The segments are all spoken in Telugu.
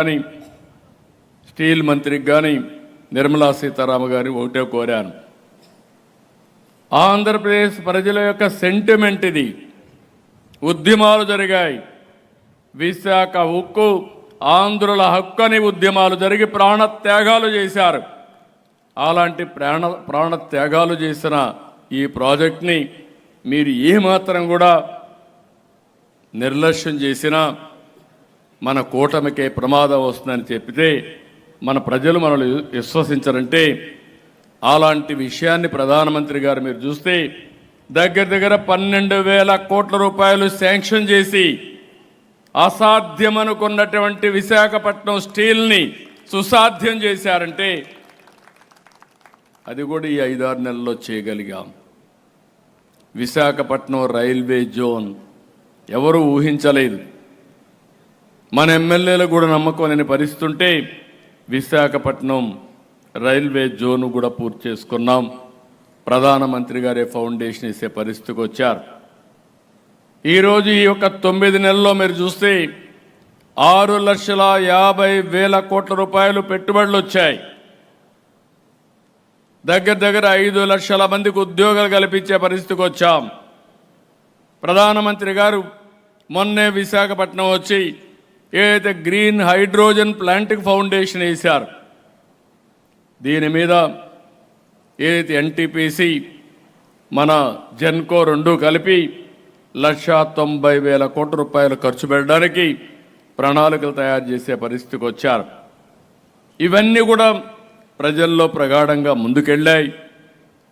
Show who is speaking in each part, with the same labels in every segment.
Speaker 1: కానీ స్టీల్ మంత్రికి కానీ నిర్మలా సీతారామన్ గారిని ఒకటే కోరాను. ఆంధ్రప్రదేశ్ ప్రజల యొక్క సెంటిమెంట్ ఇది. ఉద్యమాలు జరిగాయి. విశాఖ ఉక్కు ఆంధ్రుల హక్కు అని ఉద్యమాలు జరిగి ప్రాణత్యాగాలు చేశారు. అలాంటి ప్రాణత్యాగాలు చేసిన ఈ ప్రాజెక్ట్ని మీరు ఏమాత్రం కూడా నిర్లక్ష్యం చేసినా మన కూటమికే ప్రమాదం వస్తుందని చెప్పితే మన ప్రజలు మనల్ని విశ్వసించరంటే, అలాంటి విషయాన్ని ప్రధానమంత్రి గారు మీరు చూస్తే దగ్గర 12,000 కోట్ల రూపాయలు శాంక్షన్ చేసి అసాధ్యమనుకున్నటువంటి విశాఖపట్నం స్టీల్ని సుసాధ్యం చేశారంటే అది కూడా ఈ 5-6 నెలల్లో చేయగలిగాం. విశాఖపట్నం రైల్వే జోన్ ఎవరు ఊహించలేదు. మన ఎమ్మెల్యేలు కూడా నమ్మకం లేని పరిస్థితి ఉంటే విశాఖపట్నం రైల్వే జోను కూడా పూర్తి చేసుకున్నాం. ప్రధానమంత్రి గారే ఫౌండేషన్ వేసే పరిస్థితికి వచ్చారు. ఈరోజు ఈ యొక్క 9 నెలల్లో మీరు చూస్తే 6,50,000 కోట్ల రూపాయలు పెట్టుబడులు వచ్చాయి. దగ్గర 5 లక్షల మందికి ఉద్యోగాలు కల్పించే పరిస్థితికి వచ్చాం. ప్రధానమంత్రి గారు మొన్నే విశాఖపట్నం వచ్చి ఏదైతే గ్రీన్ హైడ్రోజన్ ప్లాంట్కి ఫౌండేషన్ వేశారు, దీని మీద ఏదైతే ఎన్టీపీసీ మన జెన్కో 2 కలిపి 1,90,000 కోట్ల రూపాయలు ఖర్చు పెట్టడానికి ప్రణాళికలు తయారు చేసే పరిస్థితికి వచ్చారు. ఇవన్నీ కూడా ప్రజల్లో ప్రగాఢంగా ముందుకెళ్ళాయి.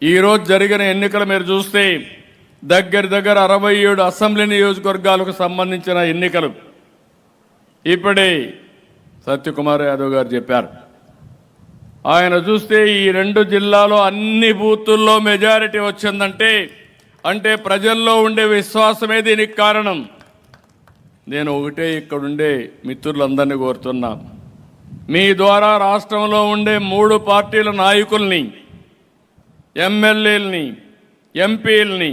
Speaker 1: ఈరోజు జరిగిన ఎన్నికలు మీరు చూస్తే దగ్గర 67 అసెంబ్లీ నియోజకవర్గాలకు సంబంధించిన ఎన్నికలు. ఇప్పుడే సత్యకుమార్ యాదవ్ గారు చెప్పారు. ఆయన చూస్తే ఈ 2 జిల్లాలో అన్ని బూతుల్లో మెజారిటీ వచ్చిందంటే అంటే ప్రజల్లో ఉండే విశ్వాసమే దీనికి కారణం. నేను ఒకటే ఇక్కడుండే మిత్రులందరినీ కోరుతున్నా, మీ ద్వారా రాష్ట్రంలో ఉండే 3 పార్టీల నాయకుల్ని, ఎమ్మెల్యేలని, ఎంపీలని,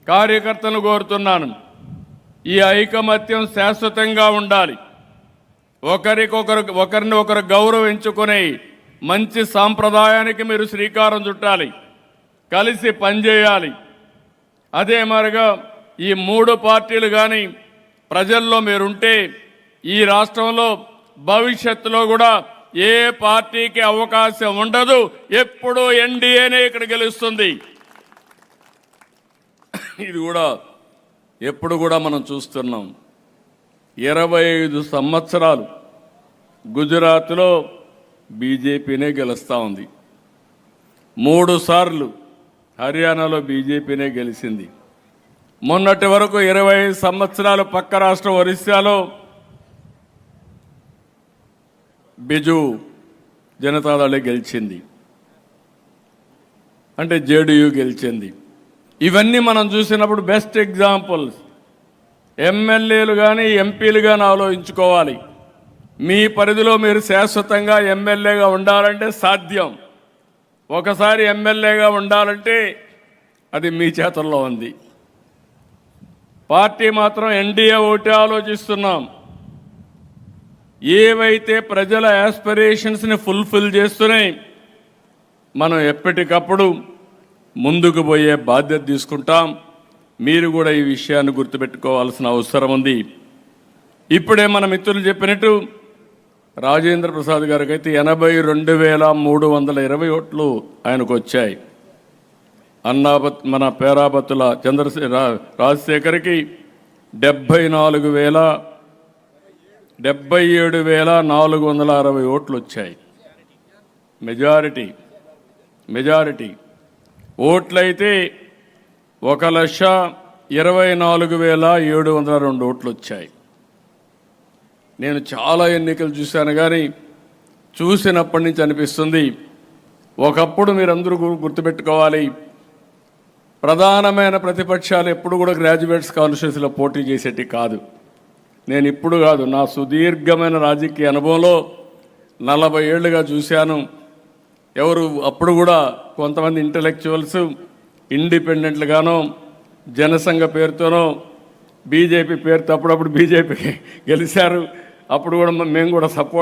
Speaker 1: కార్యకర్తలను కోరుతున్నాను, ఈ ఐకమత్యం శాశ్వతంగా ఉండాలి. ఒకరిని ఒకరు గౌరవించుకునే మంచి సాంప్రదాయానికి మీరు శ్రీకారం చుట్టాలి, కలిసి పనిచేయాలి. అదే మరిగా ఈ 3 పార్టీలు కానీ ప్రజల్లో మీరుంటే ఈ రాష్ట్రంలో భవిష్యత్తులో కూడా ఏ పార్టీకి అవకాశం ఉండదు. ఎప్పుడూ ఎన్డీఏనే ఇక్కడ గెలుస్తుంది. ఇది కూడా ఎప్పుడు కూడా మనం చూస్తున్నాం. 25 సంవత్సరాలు గుజరాత్లో బీజేపీనే గెలుస్తూ ఉంది. 3 సార్లు హర్యానాలో బీజేపీనే గెలిచింది. మొన్నటి వరకు 25 సంవత్సరాలు పక్క రాష్ట్రం ఒరిస్సాలో బిజు జనతాదళే గెలిచింది, అంటే జేడీయూ గెలిచింది. ఇవన్నీ మనం చూసినప్పుడు బెస్ట్ ఎగ్జాంపుల్స్. ఎమ్మెల్యేలు కానీ ఎంపీలు కానీ ఆలోచించుకోవాలి. మీ పరిధిలో మీరు శాశ్వతంగా ఎమ్మెల్యేగా ఉండాలంటే సాధ్యం. ఒకసారి ఎమ్మెల్యేగా ఉండాలంటే అది మీ చేతుల్లో ఉంది. పార్టీ మాత్రం ఎన్డీఏ ఒకటే ఆలోచిస్తున్నాం. ఏవైతే ప్రజల యాస్పిరేషన్స్ని ఫుల్ఫిల్ చేస్తూనే మనం ఎప్పటికప్పుడు ముందుకు పోయే బాధ్యత తీసుకుంటాం. మీరు కూడా ఈ విషయాన్ని గుర్తుపెట్టుకోవాల్సిన అవసరం ఉంది. ఇప్పుడే మన మిత్రులు చెప్పినట్టు రాజేంద్ర ప్రసాద్ గారికి అయితే 82,320 ఓట్లు ఆయనకు వచ్చాయి. మన పేరాబత్తుల రాజశేఖర్కి 77,460 ఓట్లు వచ్చాయి. మెజారిటీ ఓట్లయితే 1,24,702 ఓట్లు వచ్చాయి. నేను చాలా ఎన్నికలు చూశాను, కానీ చూసినప్పటి నుంచి అనిపిస్తుంది, ఒకప్పుడు మీరందరూ గుర్తుపెట్టుకోవాలి, ప్రధానమైన ప్రతిపక్షాలు ఎప్పుడు కూడా గ్రాడ్యుయేట్స్ కాన్స్టిట్యూన్సీలో పోటీ చేసేటి కాదు. నేను ఇప్పుడు కాదు, నా సుదీర్ఘమైన రాజకీయ అనుభవంలో 40 ఏళ్ళుగా చూశాను. ఎవరు అప్పుడు కూడా కొంతమంది ఇంటలెక్చువల్స్ ఇండిపెండెంట్లుగానో జనసంఘ పేరుతోనో బీజేపీ పేరుతో అప్పుడప్పుడు బీజేపీ గెలిచారు. అప్పుడు కూడా మేము కూడా సపోర్ట్